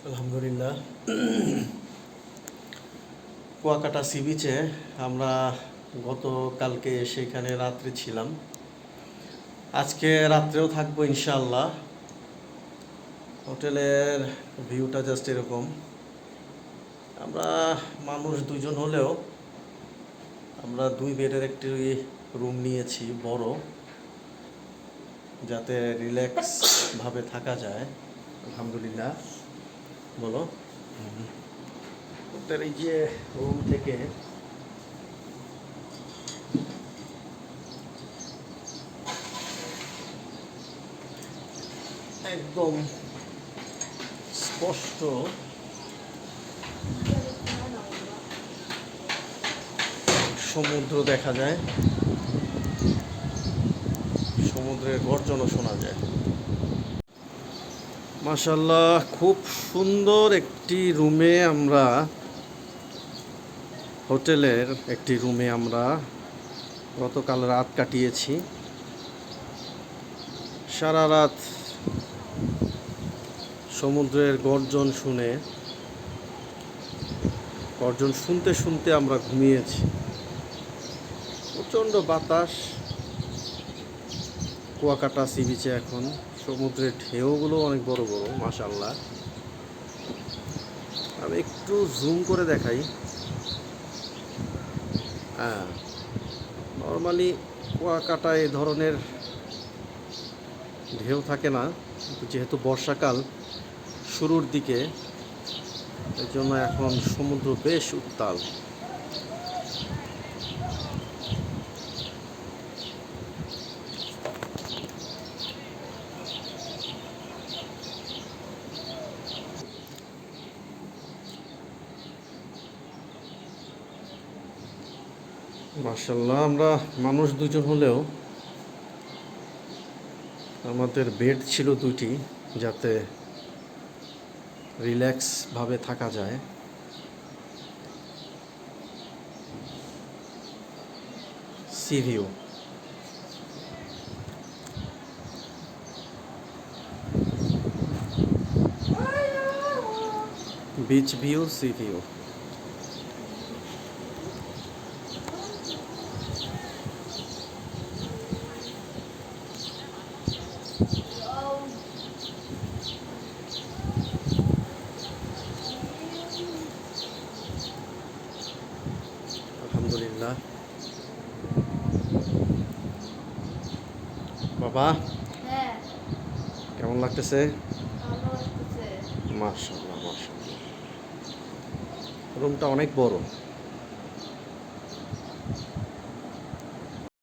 আলহামদুলিল্লাহ। কুয়াকাটা সি বিচে আমরা গতকালকে সেখানে রাত্রে ছিলাম, আজকে রাত্রেও থাকবো ইনশাআল্লাহ। হোটেলের ভিউটা জাস্ট এরকম। আমরা মানুষ দুজন হলেও আমরা 2 বেডের একটি রুম নিয়েছি, বড়, যাতে রিল্যাক্স ভাবে থাকা যায়। আলহামদুলিল্লাহ। বলো, হোটেল এই যে রুম থেকে একদম স্পষ্ট সমুদ্র দেখা যায়, সমুদ্রের গর্জনও শোনা যায়। মাশাআল্লাহ, খুব সুন্দর একটি রুমে আমরা, হোটেলের একটি রুমে আমরা গতকাল রাত কাটিয়েছি। সারা রাত সমুদ্রের গর্জন শুনতে শুনতে আমরা ঘুমিয়েছি। প্রচণ্ড বাতাস কুয়াকাটা সি বিচে এখন। সমুদ্রের ঢেউগুলো অনেক বড় বড়, মাশাআল্লাহ। আমি একটু জুম করে দেখাই। নর্মালি কুয়াকাটায় এই ধরনের ঢেউ থাকে না, যেহেতু বর্ষাকাল শুরুর দিকে, এই জন্য এখন সমুদ্র বেশ উত্তাল। মাশাআল্লাহ, আমরা মানুষ দুজন হলেও আমাদের বেড ছিল 2টি, যাতে রিল্যাক্স ভাবে থাকা যায়। C view, beach view, C view. আলহামদুলিল্লাহ। বাবা, কেমন লাগতেছে? মাশাআল্লাহ, মাশাআল্লাহ। রুমটা অনেক বড়।